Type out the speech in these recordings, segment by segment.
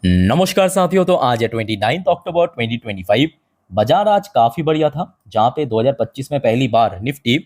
नमस्कार साथियों। तो आज है 29 अक्टूबर 2025। बाजार आज काफी बढ़िया था, जहां पे 2025 में पहली बार निफ्टी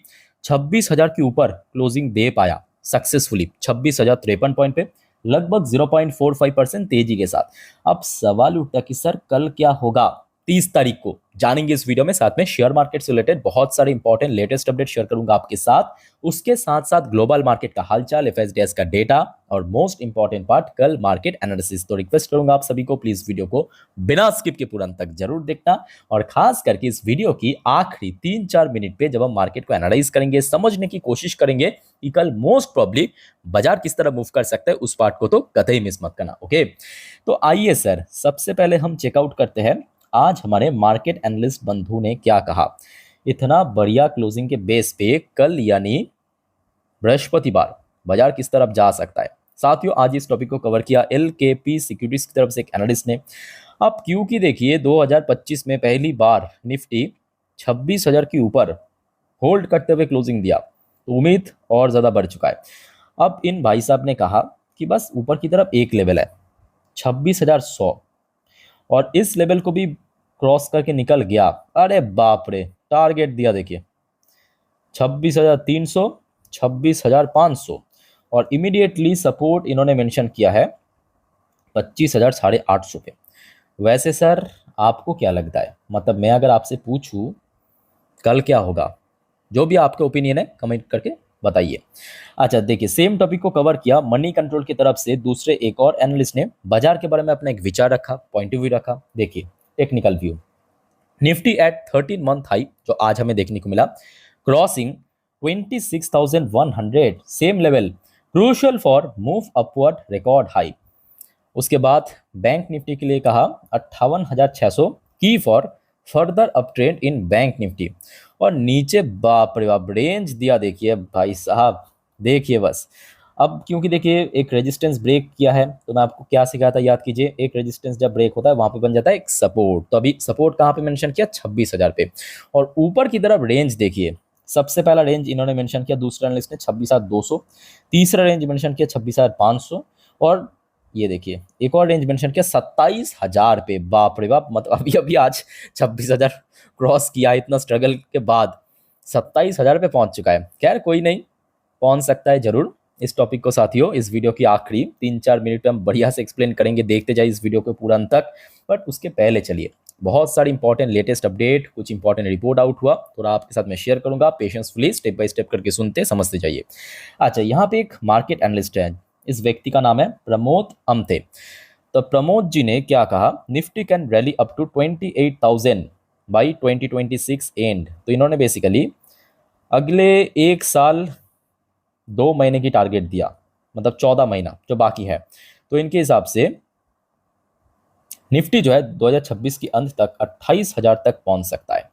26,000 के ऊपर क्लोजिंग दे पाया सक्सेसफुली 26,053 पॉइंट पे, लगभग 0.45% तेजी के साथ। अब सवाल उठता कि सर कल क्या होगा। 30 तारीख को जानेंगे इस वीडियो में, साथ में शेयर मार्केट से रिलेटेड बहुत सारे इंपॉर्टेंट लेटेस्ट अपडेट शेयर करूंगा आपके साथ। उसके साथ साथ ग्लोबल मार्केट का हालचाल, एफएसडीएस का डेटा और मोस्ट इंपॉर्टेंट पार्ट कल मार्केट एनालिसिस। तो रिक्वेस्ट करूंगा आप सभी को प्लीज वीडियो को बिना स्किप के पूरा अंत तक जरूर देखना, और खास करके इस वीडियो की आखिरी 3-4 मिनट पे जब हम मार्केट को एनालाइज करेंगे, समझने की कोशिश करेंगे कि कल मोस्ट प्रॉब्ली बाजार किस तरह मूव कर सकता है, उस पार्ट को तो कतई मिस मत करना। ओके, तो आइए सर, सबसे पहले हम चेकआउट करते हैं आज हमारे मार्केट एनालिस्ट बंधु ने क्या कहा। इतना बढ़िया क्लोजिंग के बेस पे कल यानी बृहस्पतिवार बाजार किस तरफ जा सकता है। साथियों, आज इस टॉपिक को कवर किया एलकेपी सिक्योरिटीज की तरफ से एक एनालिस्ट ने। अब क्योंकि देखिए 2025 में पहली बार निफ्टी 26,000 के ऊपर होल्ड करते हुए क्लोजिंग दिया, तो उम्मीद और ज्यादा बढ़ चुका है। अब इन भाई साहब ने कहा कि बस ऊपर की तरफ एक लेवल है 26,100, और इस लेवल को भी क्रॉस करके निकल गया, अरे बाप रे, टारगेट दिया देखिए 26,300, 26,500, और इमीडिएटली सपोर्ट इन्होंने मेंशन किया है 25,850 पे। वैसे सर आपको क्या लगता है, मतलब मैं अगर आपसे पूछूं कल क्या होगा, जो भी आपके ओपिनियन है कमेंट करके बताइए। अच्छा देखिए, सेम टॉपिक को कवर किया मनी कंट्रोल की तरफ से दूसरे एक और एनालिस्ट ने बाजार के बारे में अपना एक विचार रखा, पॉइंट ऑफ व्यू रखा। देखिए technical view, Nifty at 13 month high जो आज हमें देखने को मिला, crossing 26,100 same level, crucial for move upward record high. उसके बाद बैंक निफ्टी के लिए कहा 58,600 की for further uptrend in bank Nifty, और नीचे बाप रे बाप रेंज दिया देखिए भाई साहब, देखिए बस। अब क्योंकि देखिए एक रेजिस्टेंस ब्रेक किया है, तो मैं आपको क्या सिखाया था, याद कीजिए, एक रेजिस्टेंस जब ब्रेक होता है वहां पे बन जाता है एक सपोर्ट। तो अभी सपोर्ट कहाँ पे मेंशन किया, 26,000 पे। और ऊपर की तरफ रेंज देखिए, सबसे पहला रेंज इन्होंने मेंशन किया दूसरा एनालिस्ट ने 26,200, तीसरा रेंज मेंशन किया 26,500, और ये देखिए एक और रेंज मेंशन किया 27,000 पे। बाप रे बाप, मतलब अभी अभी आज 26,000 क्रॉस किया, इतना स्ट्रगल के बाद 27,000 पे पहुंच चुका है। खैर कोई नहीं, पहुंच सकता है जरूर। इस टॉपिक को साथियों इस वीडियो की आखिरी 3-4 मिनट में हम बढ़िया से एक्सप्लेन करेंगे, देखते जाइए इस वीडियो को पूरा अंत तक। बट उसके पहले चलिए, बहुत सारी इंपॉर्टेंट लेटेस्ट अपडेट, कुछ इंपॉर्टेंट रिपोर्ट आउट हुआ, थोड़ा आपके साथ मैं शेयर करूंगा, पेशेंसफुली स्टेप बाय स्टेप करके सुनते समझते जाइए। अच्छा, यहाँ पे एक मार्केट एनालिस्ट है, इस व्यक्ति का नाम है प्रमोद अमते। तो प्रमोद जी ने क्या कहा, Nifty can rally up to 28,000 by 2026 end. तो इन्होंने बेसिकली अगले एक साल 2 महीने की टारगेट दिया, मतलब 14 महीना जो बाकी है। तो इनके हिसाब से निफ्टी जो है 2026 की अंत तक 28,000 तक पहुंच सकता है।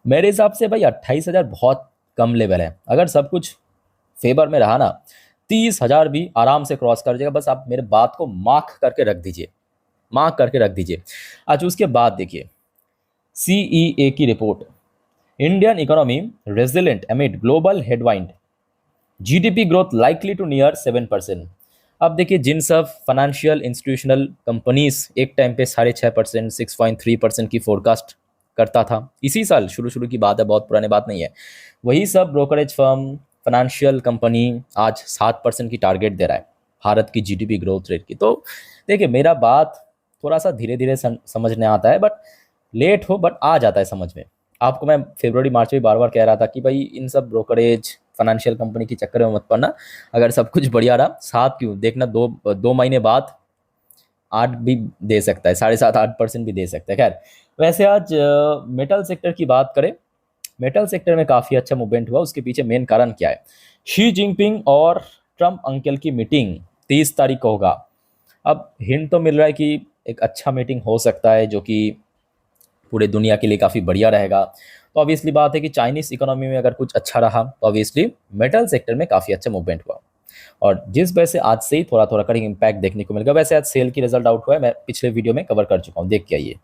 मेरे हिसाब से भाई 28,000 बहुत कम लेवल है, अगर सब कुछ फेवर में रहा ना 30,000 भी आराम से क्रॉस कर जाएगा। बस आप मेरे बात को मार्क करके रख दीजिए, मार्क करके रख दीजिए। अच्छा, उसके बाद देखिए सीईए की report, Indian economy resilient amid global headwind, GDP growth likely to near 7%। अब देखिए जिन सब फाइनेंशियल इंस्टीट्यूशनल कंपनीज एक टाइम पे 6.5%, 6.3% की फोरकास्ट करता था, इसी साल शुरू शुरू की बात है, बहुत पुरानी बात नहीं है, वही सब ब्रोकरेज फर्म, फाइनेंशियल कंपनी आज 7% की टारगेट दे रहा है भारत की जीडीपी ग्रोथ रेट की। तो देखिए मेरा बात थोड़ा सा धीरे धीरे समझने आता है, बट लेट हो बट आ जाता है समझ में। आपको मैं फरवरी मार्च में बार बार कह रहा था कि भाई इन सब ब्रोकरेज फाइनेंशियल कंपनी के चक्कर में मत पड़ना, अगर सब कुछ बढ़िया रहा, साथ क्यों देखना, 2 महीने बाद 8 भी दे सकता है, 7.5-8% भी दे सकता है। खैर, वैसे आज मेटल सेक्टर की बात करें, मेटल सेक्टर में काफ़ी अच्छा मूवमेंट हुआ। उसके पीछे मेन कारण क्या है, शी जिनपिंग और ट्रम्प अंकल की मीटिंग 30 तारीख को होगा। अब हिंट तो मिल रहा है कि एक अच्छा मीटिंग हो सकता है, जो कि पूरे दुनिया के लिए काफ़ी बढ़िया रहेगा। तो ऑब्वियसली बात है कि चाइनीज इकोनॉमी में अगर कुछ अच्छा रहा तो ऑब्वियसली मेटल सेक्टर में काफ़ी अच्छा मूवमेंट हुआ, और जिस वजह से आज से ही थोड़ा थोड़ा करेंगे इम्पैक्ट देखने को मिलेगा। वैसे आज सेल की रिजल्ट आउट हुआ है, मैं पिछले वीडियो में कवर कर चुका हूँ, देख के आइए।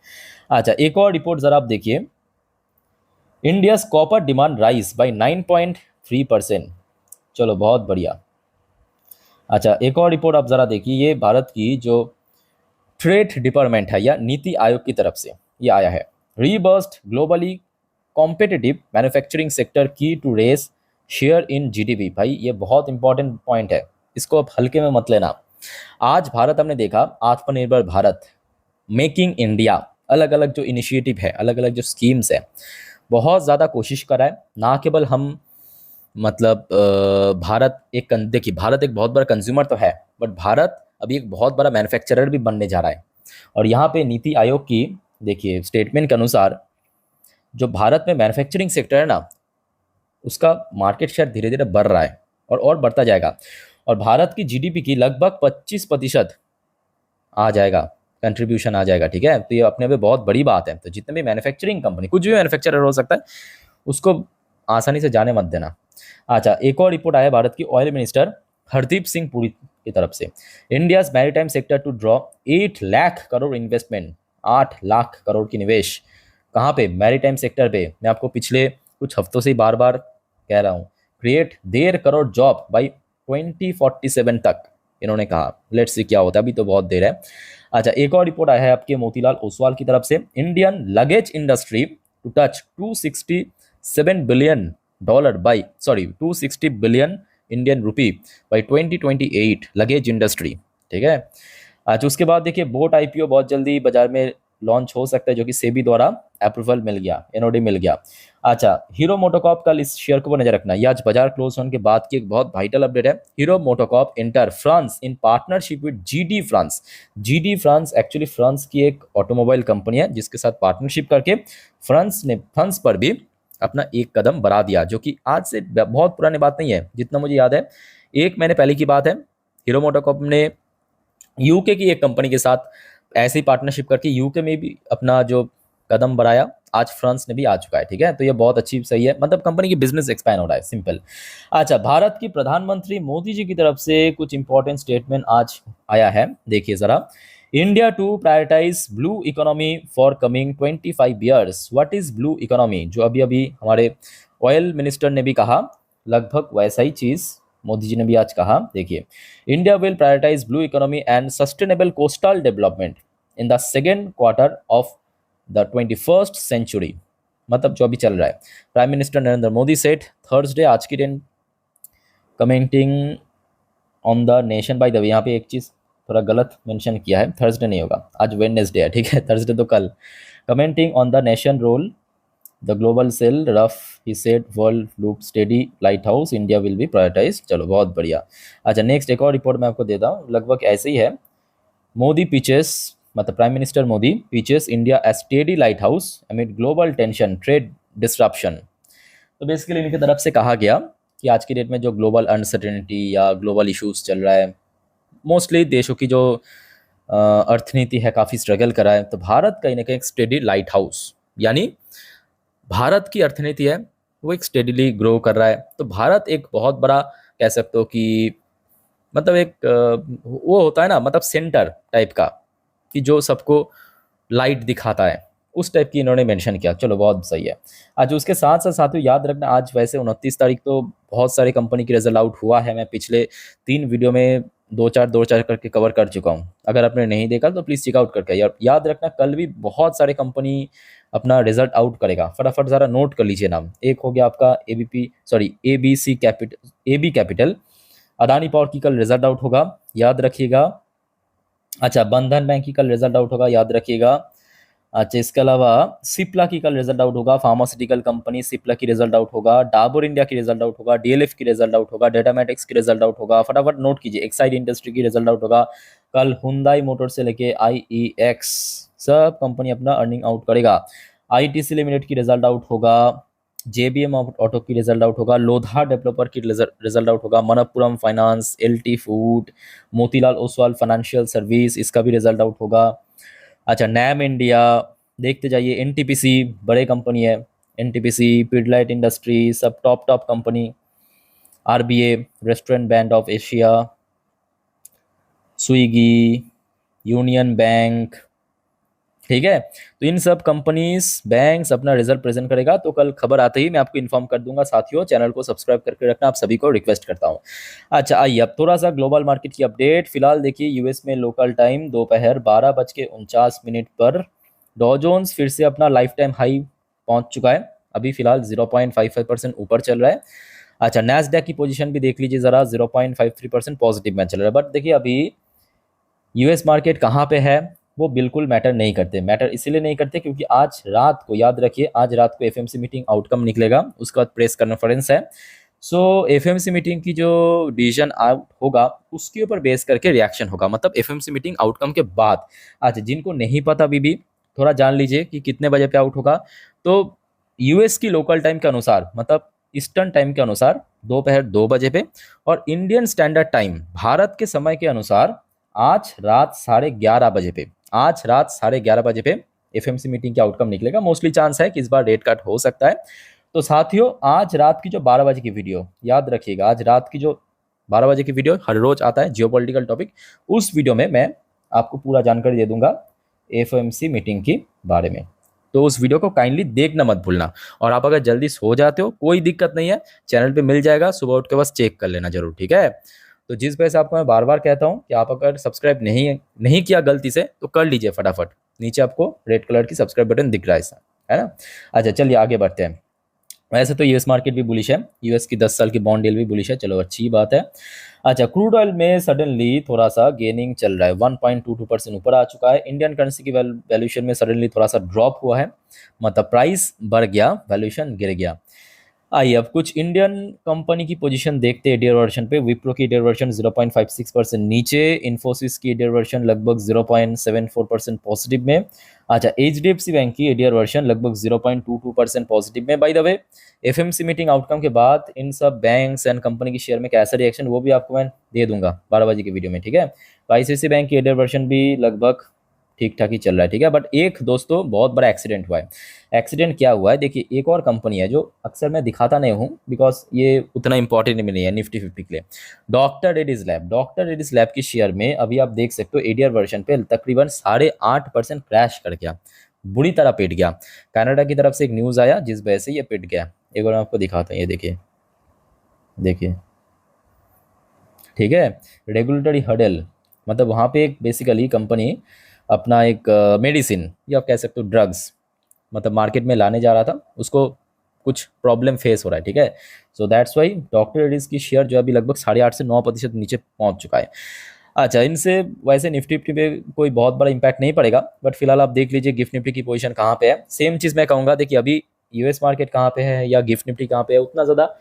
अच्छा, एक और रिपोर्ट जरा आप देखिए, India's copper demand rise by 9.3%। चलो बहुत बढ़िया। अच्छा, एक और रिपोर्ट आप जरा देखिए, ये भारत की जो ट्रेड डिपार्टमेंट है या नीति आयोग की तरफ से ये आया है। Robust globally competitive manufacturing sector key to raise share in GDP. भाई ये बहुत इंपॉर्टेंट पॉइंट है, इसको आप हल्के में मत लेना। आज भारत हमने देखा आत्मनिर्भर भारत, मेकिंग इंडिया, अलग अलग जो इनिशिएटिव है, अलग अलग जो स्कीम्स है, बहुत ज़्यादा कोशिश करा है। ना केवल हम मतलब भारत एक देखिए भारत एक बहुत बड़ा कंज्यूमर तो है, बट भारत अभी एक बहुत बड़ा मैन्युफैक्चरर भी बनने जा रहा है। और यहाँ पे नीति आयोग की देखिए स्टेटमेंट के अनुसार जो भारत में मैन्युफैक्चरिंग सेक्टर है ना, उसका मार्केट शेयर धीरे धीरे बढ़ रहा है और बढ़ता जाएगा। और भारत की जीडीपी की लगभग 25% आ जाएगा, कंट्रीब्यूशन आ जाएगा। ठीक है, तो ये अपने में बहुत बड़ी बात है। तो जितने भी मैन्युफैक्चरिंग कंपनी, कुछ भी मैन्युफैक्चरर हो सकता है, उसको आसानी से जाने मत देना। अच्छा, एक और रिपोर्ट आया भारत की ऑयल मिनिस्टर हरदीप सिंह पुरी की तरफ से। India's maritime sector to draw 8 lakh crore investment. 8 lakh crore की निवेश कहाँ पे? मैरीटाइम सेक्टर पे। मैं आपको पिछले कुछ हफ्तों से ही बार बार कह रहा हूँ, क्रिएट 1.5 करोड़ जॉब बाई 2047 तक इन्होंने कहा। लेट्स सी क्या होता है, अभी तो बहुत देर है। अच्छा, एक और रिपोर्ट आया है आपके मोतीलाल ओसवाल की तरफ से। Indian luggage industry to touch 267 billion dollar by 260 billion Indian rupee by 2028, luggage industry. ठीक है। अच्छा, उसके बाद देखिए बोट आईपीओ बहुत जल्दी बाजार में लॉन्च हो सकता है, जो कि सेबी द्वारा अप्रूवल मिल गया, एनओडी मिल गया। अच्छा, हीरो मोटोकॉर्प, कल इस शेयर को नजर रखना, ये आज बाजार क्लोज होने के बाद की एक बहुत वाइटल अपडेट है। Hero MotoCorp enter France in partnership with GD France. GD France actually France की एक ऑटोमोबाइल कंपनी है, जिसके साथ पार्टनरशिप करके फ्रांस पर भी अपना एक कदम बढ़ा दिया, जो कि आज से बहुत पुरानी बात नहीं है। जितना मुझे याद है 1 महीने पहले की बात है, हीरो मोटोकॉर्प ने यूके की एक कंपनी के साथ ऐसी पार्टनरशिप करके यूके में भी अपना जो कदम बढ़ाया, आज फ्रांस ने भी आ चुका है। ठीक है, तो ये बहुत अच्छी सही है, मतलब कंपनी की बिजनेस एक्सपैंड हो रहा है, सिंपल। अच्छा, भारत की प्रधानमंत्री मोदी जी की तरफ से कुछ इंपॉर्टेंट स्टेटमेंट आज आया है, देखिए जरा। India to prioritise blue economy for coming 25 years. What is blue economy? जो अभी अभी हमारे ऑयल मिनिस्टर ने भी कहा, लगभग वैसा ही चीज मोदी जी ने भी आज कहा। देखिए, India will prioritise blue economy and sustainable coastal development in the second quarter of the 21st century. मतलब जो अभी चल रहा है। Prime minister Narendra Modi said Thursday, आज की दिन, commenting on the nation. By the way यहाँ पे एक चीज़ थोड़ा गलत मेंशन किया है, थर्सडे नहीं होगा, आज वेडनेसडे है। ठीक है, थर्सडे तो कल। Commenting on the nation role the global sell rough he said world look steady lighthouse India will be prioritise. चलो बहुत बढ़िया। अच्छा, नेक्स्ट एक और रिपोर्ट मैं आपको देता हूँ, लगभग ऐसे ही है। मोदी पिचेस, मतलब prime minister Modi pitches India as steady lighthouse amid global tension trade disruption. तो बेसिकली इनकी तरफ से कहा गया कि आज की डेट में जो ग्लोबल अनसर्टेनिटी या ग्लोबल इश्यूज चल रहा है, मोस्टली देशों की जो अर्थनीति है काफ़ी स्ट्रगल कर रहा है, तो भारत कहीं ना कहीं एक स्टेडी लाइट हाउस, यानी भारत की अर्थनीति है वो एक स्टेडीली ग्रो कर रहा है। तो भारत एक बहुत बड़ा कह सकते हो कि मतलब एक वो होता है ना, मतलब सेंटर टाइप का, कि जो सबको लाइट दिखाता है, उस टाइप की इन्होंने मेंशन किया। चलो बहुत सही है। आज उसके साथ साथ साथियों याद रखना, आज वैसे 29 तारीख तो बहुत सारी कंपनी की रिजल्ट आउट हुआ है। मैं पिछले 3 वीडियो में दो चार करके कवर कर चुका हूँ। अगर आपने नहीं देखा तो प्लीज़ चेकआउट करके याद रखना, कल भी बहुत सारे कंपनी अपना रिजल्ट आउट करेगा। फटाफट ज़रा नोट कर लीजिए नाम। एक हो गया आपका एबी कैपिटल, अदानी पावर की कल रिजल्ट आउट होगा, याद रखिएगा। अच्छा, बंधन बैंक की कल रिजल्ट आउट होगा, याद रखिएगा। अच्छा, इसके अलावा सिप्ला की कल रिजल्ट आउट होगा, फार्मास्यूटिकल कंपनी सिप्ला की रिजल्ट आउट होगा, डाबर इंडिया की रिजल्ट आउट होगा, डीएलएफ की रिजल्ट आउट होगा, डेटामेटिक्स की रिजल्ट आउट होगा। फटाफट नोट कीजिए। एक्साइड इंडस्ट्री की रिजल्ट आउट होगा कल। हुंडई मोटर से लेके आईईएक्स सब कंपनी अपना अर्निंग आउट करेगा। आईटीसी लिमिटेड की रिजल्ट आउट होगा, जेबीएम ऑटो की रिजल्ट आउट होगा, लोधा डेवलपर की रिजल्ट आउट होगा, Manappuram finance, LT food, Motilal Oswal financial service, इसका भी रिजल्ट आउट होगा। अच्छा, नैम इंडिया देखते जाइए, एनटीपीसी बड़े कंपनी है, एनटीपीसी, पिडलाइट इंडस्ट्री, सब top company, RBA restaurant band of Asia, Swiggy, union bank, ठीक है। तो इन सब कंपनीज बैंक्स अपना रिजल्ट प्रेजेंट करेगा, तो कल खबर आते ही मैं आपको इन्फॉर्म कर दूंगा। साथियों चैनल को सब्सक्राइब करके रखना, आप सभी को रिक्वेस्ट करता हूँ। अच्छा आइए अब थोड़ा सा ग्लोबल मार्केट की अपडेट। फिलहाल देखिए यूएस में लोकल टाइम दोपहर 12:49 पर डॉ जोन्स फिर से अपना लाइफ टाइम हाई पहुंच चुका है। अभी फिलहाल 0.55% ऊपर चल रहा है। अच्छा नैस्डैक की पोजीशन भी देख लीजिए जरा, 0.53% पॉजिटिव में चल रहा है। बट देखिए अभी यूएस मार्केट कहाँ पे है वो बिल्कुल मैटर नहीं करते। मैटर इसीलिए नहीं करते क्योंकि आज रात को, याद रखिए, आज रात को एफएमसी मीटिंग आउटकम निकलेगा, उसके बाद प्रेस कॉन्फ्रेंस है। सो एफएमसी मीटिंग की जो डिसीजन आउट होगा उसके ऊपर बेस करके रिएक्शन होगा, मतलब एफएमसी मीटिंग आउटकम के बाद। अच्छा जिनको नहीं पता अभी भी थोड़ा जान लीजिए कि कितने बजे पे आउट होगा। तो यूएस की लोकल टाइम के अनुसार, मतलब ईस्टर्न टाइम के अनुसार दोपहर 2 बजे पे, और इंडियन स्टैंडर्ड टाइम भारत के समय के अनुसार आज रात 11:30 बजे पे, आज रात 11:30 बजे पे एफएमसी मीटिंग के आउटकम निकलेगा। मोस्टली चांस है कि इस बार रेट कट हो सकता है। तो साथियों आज रात की जो 12 बजे की वीडियो, याद रखिएगा आज रात की जो 12 बजे की वीडियो हर रोज आता है जियोपॉलिटिकल टॉपिक, उस वीडियो में मैं आपको पूरा जानकारी दे दूंगा एफओएमसी मीटिंग के बारे में। तो उस वीडियो को काइंडली देखना मत भूलना। और आप अगर जल्दी सो जाते हो कोई दिक्कत नहीं है, चैनल पे मिल जाएगा, सुबह उठ के बस चेक कर लेना जरूर, ठीक है। तो जिस वजह से आपको मैं बार बार कहता हूँ कि आप अगर सब्सक्राइब नहीं किया गलती से तो कर लीजिए फटाफट, नीचे आपको रेड कलर की सब्सक्राइब बटन दिख रहा है ना। अच्छा चलिए आगे बढ़ते हैं। वैसे तो यूएस मार्केट भी बुलिश है, यूएस की 10 साल की बॉन्ड डील भी बुलिश है, चलो अच्छी बात है। अच्छा क्रूड ऑयल में सडनली थोड़ा सा गेनिंग चल रहा है, 1.22% ऊपर आ चुका है। इंडियन करेंसी की वैल्यूएशन में सडनली थोड़ा सा ड्रॉप हुआ है, मतलब प्राइस बढ़ गया, वैल्यूएशन गिर गया। आइए अब कुछ इंडियन कंपनी की पोजीशन देखते हैं। ईडीआर वर्जन पे विप्रो की ईडीआर वर्जन 0.56% नीचे, इन्फोसिस की ईडीआर वर्जन लगभग 0.74% पॉजिटिव में। अच्छा एचडीएफसी बैंक की ईडीआर वर्जन लगभग 0.22% पॉजिटिव में। Bye the way FMC meeting outcome के बाद इन सब बैंक्स एंड कंपनी की शेयर में कैसा रिएक्शन वो भी आपको मैं दे दूंगा 12 बजे की वीडियो में, ठीक है। तो आईसीआईसी बैंक की ईडीआर वर्जन भी लगभग ठीक ठाक ही चल रहा है, ठीक है। बट एक दोस्तों बहुत बड़ा एक्सीडेंट हुआ है। एक्सीडेंट क्या हुआ है देखिए, एक और कंपनी है जो अक्सर मैं दिखाता नहीं हूँ बिकॉज ये उतना इंपॉर्टेंट नहीं है निफ्टी 50 के लिए। डॉक्टर रेड्डीज लैब की शेयर में अभी आप देख सकते हो एडीआर वर्जन पे तकरीबन 8.5% क्रैश कर गया, बुरी तरह पिट गया। कनाडा की तरफ से एक न्यूज़ आया जिस वजह से ये पिट गया। एक बार मैं आपको दिखाता हूँ, ये देखिए देखिए, ठीक है। रेगुलेटरी हर्डल, मतलब वहाँ पे एक बेसिकली कंपनी अपना एक मेडिसिन या आप कह सकते हो ड्रग्स, मतलब मार्केट में लाने जा रहा था, उसको कुछ प्रॉब्लम फेस हो रहा है, ठीक है। So that's why doctor Reddy's की शेयर जो अभी लगभग 8.5 से 9% नीचे पहुंच चुका है। अच्छा इनसे वैसे निफ्टी पे कोई बहुत बड़ा इंपैक्ट नहीं पड़ेगा, बट फिलहाल आप देख लीजिए गिफ्ट निफ्टी की पोजीशन कहाँ पे है। सेम चीज़ मैं कहूँगा, देखिए अभी यूएस मार्केट कहाँ पे है या गिफ्ट निफ्टी कहाँ पे है उतना ज़्यादा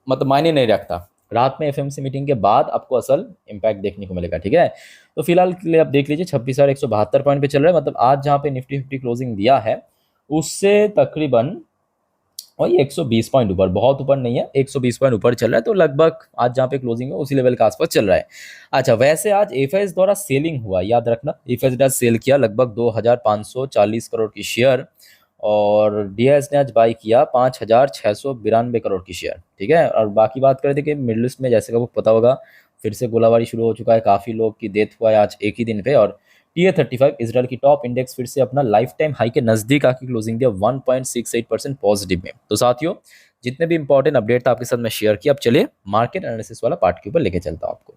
मतलब मायने नहीं रखता। रात में एफएमसी मीटिंग के बाद आपको असल इम्पैक्ट देखने को मिलेगा, ठीक है। तो फिलहाल के लिए आप देख लीजिए 26,172 पॉइंट पे चल रहा है, मतलब आज जहाँ पे निफ्टी 50 क्लोजिंग दिया है उससे तकरीबन वही 120 पॉइंट ऊपर, बहुत ऊपर नहीं है, 120 पॉइंट ऊपर चल रहा है। तो लगभग आज जहाँ पे क्लोजिंग है उसी लेवल के आसपास चल रहा है। अच्छा वैसे आज एफएस द्वारा सेलिंग हुआ, याद रखना एफएस ने सेल किया लगभग 2,540 करोड़ की शेयर, और डीएस ने आज बाई किया 5,692 करोड़ की शेयर, ठीक है। और बाकी बात करें थे कि मिडिल ईस्ट में जैसे कि आपको पता होगा फिर से गोलाबारी शुरू हो चुका है, काफ़ी लोग की डेथ हुआ है आज एक ही दिन पे। और टीए 35 इसराइल की टॉप इंडेक्स फिर से अपना लाइफ टाइम हाई के नजदीक आके क्लोजिंग दिया 1.68% पॉजिटिव में। तो साथियों जितने भी इंपॉर्टेंट अपडेट था आपके साथ मैं शेयर किया, अब चलिए मार्केट एनालिसिस वाला पार्ट के ऊपर लेके चलता हूं आपको।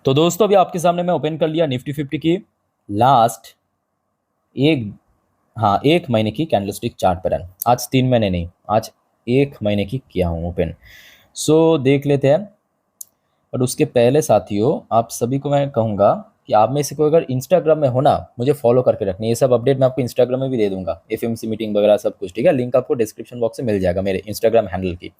तो दोस्तों अभी आपके सामने मैं ओपन कर लिया निफ्टी 50 की लास्ट एक, हाँ, 1 महीने की कैंडलस्टिक चार्ट पैटर्न। आज 3 महीने नहीं, आज 1 महीने की किया हूँ ओपन। सो देख लेते हैं। और उसके पहले साथियों आप सभी को मैं कहूँगा कि आप में से कोई अगर इंस्टाग्राम में हो ना, मुझे फॉलो करके रखना, ये सब अपडेट मैं आपको इंस्टाग्राम में भी दे दूंगा, एफएमसी मीटिंग वगैरह सब कुछ, ठीक है। लिंक आपको डिस्क्रिप्शन बॉक्स में मिल जाएगा मेरे इंस्टाग्राम हैंडल की।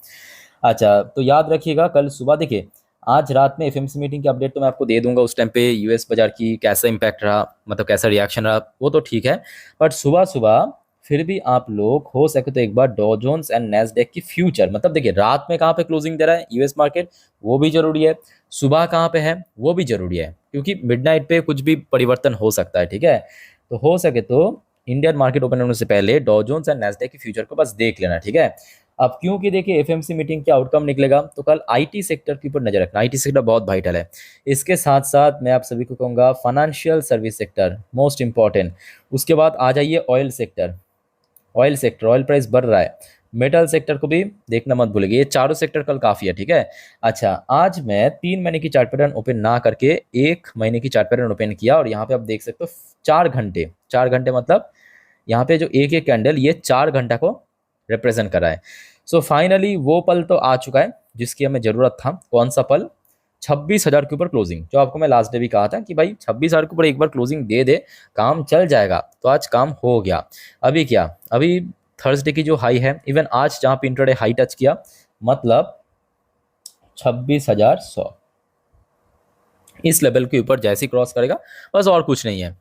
अच्छा तो याद रखिएगा कल सुबह, देखिए आज रात में एफएमसी मीटिंग की अपडेट तो मैं आपको दे दूंगा, उस टाइम पे यूएस बाजार की कैसा इंपैक्ट रहा, मतलब कैसा रिएक्शन रहा वो तो ठीक है। बट सुबह सुबह फिर भी आप लोग हो सके तो एक बार डॉ जोन्स एंड नैस्डैक की फ्यूचर, मतलब देखिए रात में कहाँ पे क्लोजिंग दे रहा है यूएस मार्केट वो भी जरूरी है, सुबह कहाँ पे है वो भी जरूरी है, क्योंकि मिडनाइट पे कुछ भी परिवर्तन हो सकता है, ठीक है। तो हो सके तो इंडियन मार्केट ओपन होने से पहले डॉ जोन्स एंड नैस्डैक की फ्यूचर को बस देख लेना, ठीक है। अब क्योंकि देखिए एफएमसी मीटिंग के आउटकम निकलेगा तो कल आईटी सेक्टर के ऊपर नजर रखना, आईटी सेक्टर बहुत वाइटल है। इसके साथ साथ मैं आप सभी को कहूँगा financial service sector most important. उसके बाद आ जाइए oil sector, oil sector, oil price बढ़ रहा है। मेटल सेक्टर को भी देखना मत भूलिए, ये चारों सेक्टर कल काफ़ी है, ठीक है। अच्छा, आज मैं 3 महीने की चार्ट पैटर्न ओपन ना करके 1 महीने की चार्ट पैटर्न ओपन किया और यहाँ पे आप देख सकते हो 4 घंटे, 4 घंटे मतलब यहाँ पे जो एक एक कैंडल ये 4 घंटा को रिप्रेजेंट कर रहा है। सो फाइनली वो पल तो आ चुका है जिसकी हमें ज़रूरत था। कौन सा पल? 26,000 के ऊपर क्लोजिंग, जो आपको मैं लास्ट डे भी कहा था कि भाई 26,000 के ऊपर एक बार क्लोजिंग दे दे, काम चल जाएगा। तो आज काम हो गया। अभी क्या, अभी थर्सडे की जो हाई है, इवन आज जहाँ पे इंट्राडे हाई टच किया, मतलब 26,100, इस लेवल के ऊपर जैसे ही क्रॉस करेगा, बस और कुछ नहीं है,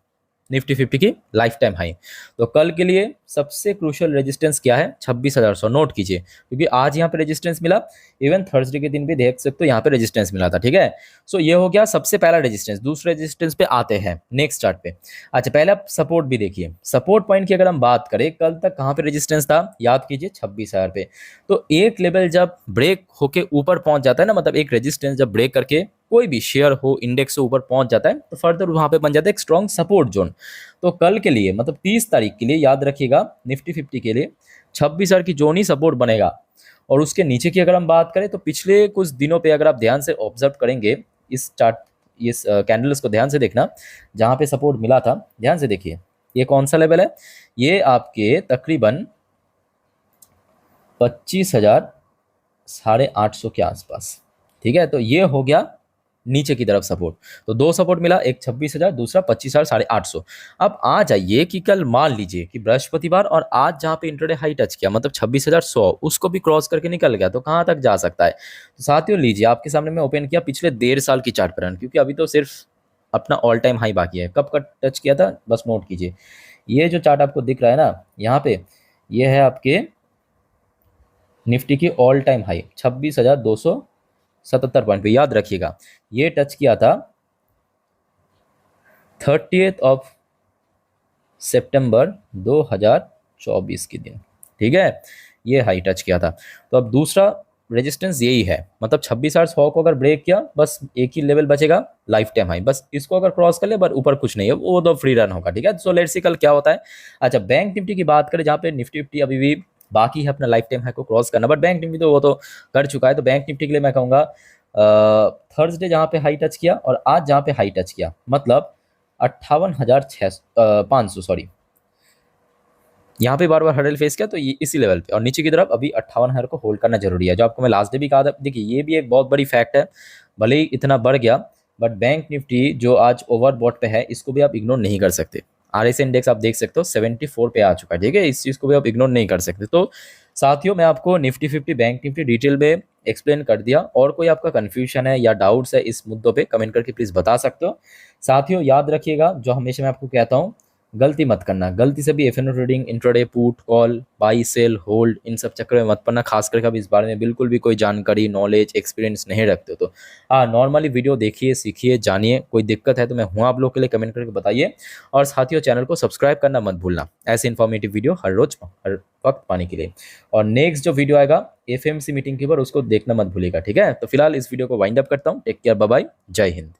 निफ्टी 50 की लाइफ टाइम हाई। तो कल के लिए सबसे क्रूशियल रेजिस्टेंस क्या है? 26,100, नोट कीजिए, क्योंकि आज यहाँ पे रेजिस्टेंस मिला, इवन थर्सडे के दिन भी देख सकते हो यहाँ पे रेजिस्टेंस मिला था, ठीक है। सो ये हो गया सबसे पहला रेजिस्टेंस। दूसरे रेजिस्टेंस पे आते हैं नेक्स्ट चार्ट पे। अच्छा, पहले आप सपोर्ट भी देखिए, सपोर्ट पॉइंट की अगर हम बात करें, कल तक कहाँ पे रेजिस्टेंस था? याद कीजिए 26,000 पे। तो एक लेवल जब ब्रेक होके ऊपर पहुंच जाता है ना, मतलब एक रेजिस्टेंस जब ब्रेक करके कोई भी शेयर हो, इंडेक्स से ऊपर पहुंच जाता है, तो फर्दर वहां पे बन जाता है एक स्ट्रॉन्ग सपोर्ट जोन। तो कल के लिए मतलब 30 तारीख के लिए याद रखिएगा, निफ्टी 50 के लिए 26,000 की जोन ही सपोर्ट बनेगा। और उसके नीचे की अगर हम बात करें तो पिछले कुछ दिनों पे अगर आप ध्यान से ऑब्जर्व करेंगे इस चार्ट, इस कैंडल्स को ध्यान से देखना, जहाँ पे सपोर्ट मिला था ध्यान से देखिए, ये कौन सा लेवल है? ये आपके तकरीबन 25,850 के आसपास, ठीक है। तो ये हो गया नीचे की तरफ सपोर्ट। तो दो सपोर्ट मिला, एक 26,000, दूसरा 25,850। अब आ जाइए कि कल मान लीजिए कि बृहस्पतिवार और आज जहाँ पे इंट्राडे हाई टच किया, मतलब 26,100, उसको भी क्रॉस करके निकल गया, तो कहाँ तक जा सकता है? तो साथियों लीजिए, आपके सामने मैं ओपन किया पिछले 1.5 साल की चार्ट पैटर्न, क्योंकि अभी तो सिर्फ अपना ऑल टाइम हाई बाकी है। कब का टच किया था बस नोट कीजिए। ये जो चार्ट आपको दिख रहा है ना यहाँ पे, ये है आपके निफ्टी की ऑल टाइम हाई 26,277 पॉइंट पे, याद रखिएगा। ये टच किया था 30 सितंबर 2024 के दिन, ठीक है। ये हाई टच किया था। तो अब दूसरा रेजिस्टेंस यही है, मतलब 26,100 को अगर ब्रेक किया, बस एक ही लेवल बचेगा, लाइफ टाइम हाई। बस इसको अगर क्रॉस कर ले, बस ऊपर कुछ नहीं है, वो तो फ्री रन होगा, ठीक है। सो लेट्स सी कल क्या होता है। अच्छा, बैंक निफ्टी की बात करें, जहाँ पे निफ्टी 50 अभी भी बाकी है अपना लाइफ टाइम हाई को क्रॉस करना, बट बैंक निफ्टी तो वो तो कर चुका है। तो बैंक निफ्टी के लिए मैं कहूँगा थर्सडे जहाँ पे हाई टच किया और आज जहाँ पे हाई टच किया, मतलब 58,500, सॉरी, यहाँ पे बार बार हर्डल फेस किया, तो ये इसी लेवल पे और नीचे की तरफ अभी 58,000 को होल्ड करना जरूरी है, जो आपको मैं लास्ट डे भी कहा था। देखिए ये भी एक बहुत बड़ी फैक्ट है, भले ही इतना बढ़ गया, बट बैंक निफ्टी जो आज ओवरबॉट पे है, इसको भी आप इग्नोर नहीं कर सकते। RSI इंडेक्स आप देख सकते हो 74 पे आ चुका है, ठीक है। इस चीज़ को भी आप इग्नोर नहीं कर सकते। तो साथियों, मैं आपको निफ्टी 50 बैंक निफ्टी डिटेल में एक्सप्लेन कर दिया, और कोई आपका कन्फ्यूजन है या डाउट्स है इस मुद्दों पे, कमेंट करके प्लीज़ बता सकते हो। साथियों याद रखिएगा, जो हमेशा मैं आपको कहता हूँ, गलती मत करना, गलती से भी FNO trading, intraday, put, call, buy, sell, hold, इन सब चक्कर में मत पड़ना। खास करके अब इस बारे में बिल्कुल भी कोई जानकारी, नॉलेज, एक्सपीरियंस नहीं रखते हो तो हाँ, नॉर्मली वीडियो देखिए, सीखिए, जानिए। कोई दिक्कत है तो मैं हूँ आप लोग के लिए, कमेंट करके बताइए। और साथियों चैनल को सब्सक्राइब करना मत भूलना, ऐसे इन्फॉर्मेटिव वीडियो हर रोज हर वक्त पाने के लिए। और नेक्स्ट जो वीडियो आएगा एफएमसी मीटिंग के ऊपर, उसको देखना मत भूलिएगा, ठीक है। तो फिलहाल इस वीडियो को वाइंड अप करता हूँ। टेक केयर, बाय बाय, जय हिंद।